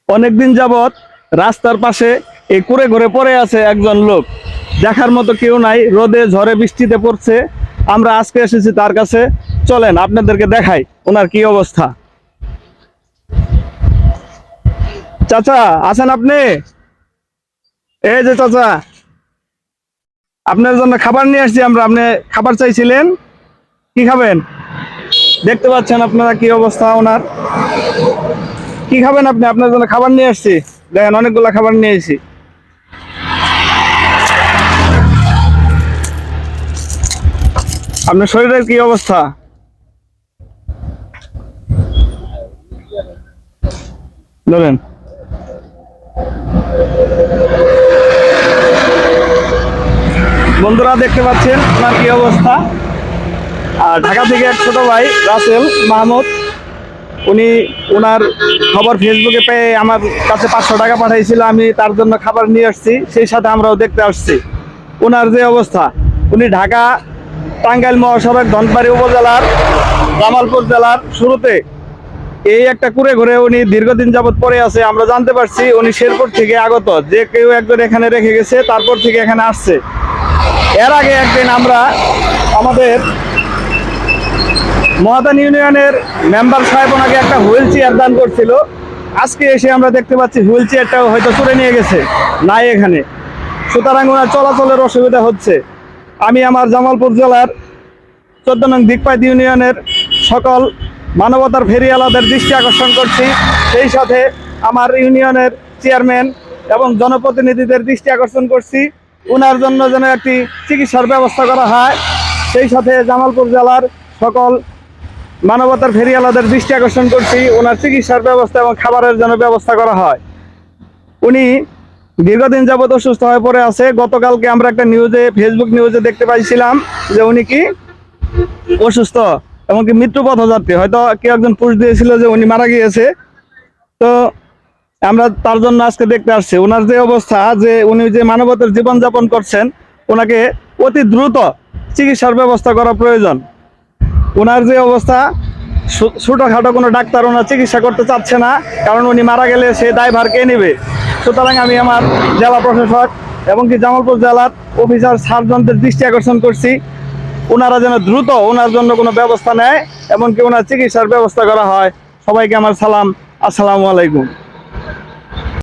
অনেকদিন যাবত রাস্তার পাশে এই কুড়ে ঘরে পড়ে আছে একজন লোক, দেখার মতো কেউ নাই, রোদে ঝড়ে বৃষ্টিতে পড়ছে। আমরা আজকে এসেছি তার কাছে, চলেন আপনাদেরকে দেখাই ওনার কি অবস্থা। চাচা আছেন আপনি? এই যে চাচা, আপনার জন্য খাবার নিয়ে আসছি আমরা। আপনি খাবার চাইছিলেন, কি খাবেন? দেখতে পাচ্ছেন আপনারা কি অবস্থা ওনার। কি খাবেন আপনি? আপনার জন্য খাবার নিয়ে আসছি, দেখেন অনেকগুলা খাবার নিয়ে এসেছি। আপনার শরীরের কি অবস্থা? ধরেন, বন্ধুরা দেখতে পাচ্ছেন ওনার কি অবস্থা। আর ঢাকা থেকে এক ছোট ভাই রাসেল মাহমুদ, উনি ওনার খবর ফেসবুকে পেয়ে আমার কাছে 500 টাকা পাঠাইছিল, আমি তার জন্য খাবার নিয়ে আসছি, সেই সাথে আমরাও দেখতে আসছি ওনার যে অবস্থা। উনি ঢাকা টাঙ্গাইল মহাসড়ক ধনবাড়ি উপজেলার জামালপুর জেলার শুরুতে এই একটা কুড়ে ঘুরে উনি দীর্ঘদিন যাবৎ পড়ে আছে। আমরা জানতে পারছি উনি শেরপুর থেকে আগত, যে কেউ একজন এখানে রেখে গেছে, তারপর থেকে এখানে আসছে। এর আগে একদিন আমরা আমাদের মহাদান ইউনিয়নের মেম্বার সাহেব ওনাকে একটা হুইল চেয়ার দান করছিল। আজকে এসে আমরা দেখতে পাচ্ছি হুইল চেয়ারটাও হয়তো চুরে নিয়ে গেছে, নাই এখানে। সুতরাং ওনার চলাচলের অসুবিধা হচ্ছে। আমি আমার জামালপুর জেলার 14 নং দিকপাইত ইউনিয়নের সকল মানবতার ফেরিওয়ালাদের দৃষ্টি আকর্ষণ করছি, সেই সাথে আমার ইউনিয়নের চেয়ারম্যান এবং জনপ্রতিনিধিদের দৃষ্টি আকর্ষণ করছি, ওনার জন্য যেন একটি চিকিৎসার ব্যবস্থা করা হয়। সেই সাথে জামালপুর জেলার সকল মানবতার ফেরিওয়ালাদের দৃষ্টি আকর্ষণ করছি, ওনার চিকিৎসার ব্যবস্থা এবং খাবারের জন্য ব্যবস্থা করা হয়। উনি দীর্ঘদিন যাবত অসুস্থ হয়ে পড়ে আছে। গতকালকে আমরা একটা নিউজে, ফেসবুক নিউজে দেখতে পাইছিলাম যে উনি কি অসুস্থ, এমনকি মৃত্যু পথযাত্রী, হয়তো কেউ একজন পুশ দিয়েছিল যে উনি মারা গিয়েছে। তো আমরা তার জন্য আজকে দেখতে আসছি ওনার যে অবস্থা, যে উনি যে মানবতার জীবনযাপন করছেন, ওনাকে অতি দ্রুত চিকিৎসার ব্যবস্থা করা প্রয়োজন। ওনার যে অবস্থা, ছোটোখাটো কোনো ডাক্তার ওনার চিকিৎসা করতে চাচ্ছে না, কারণ উনি মারা গেলে সে দায়ভার কে নেবে। সুতরাং আমি আমার জেলা প্রশাসক এবং কি জামালপুর জেলার অফিসার সার্জনদের দৃষ্টি আকর্ষণ করছি, ওনারা যেন দ্রুত ওনার জন্য কোনো ব্যবস্থা নেয়, এমনকি ওনার চিকিৎসার ব্যবস্থা করা হয়। সবাইকে আমার সালাম, আসসালামু আলাইকুম।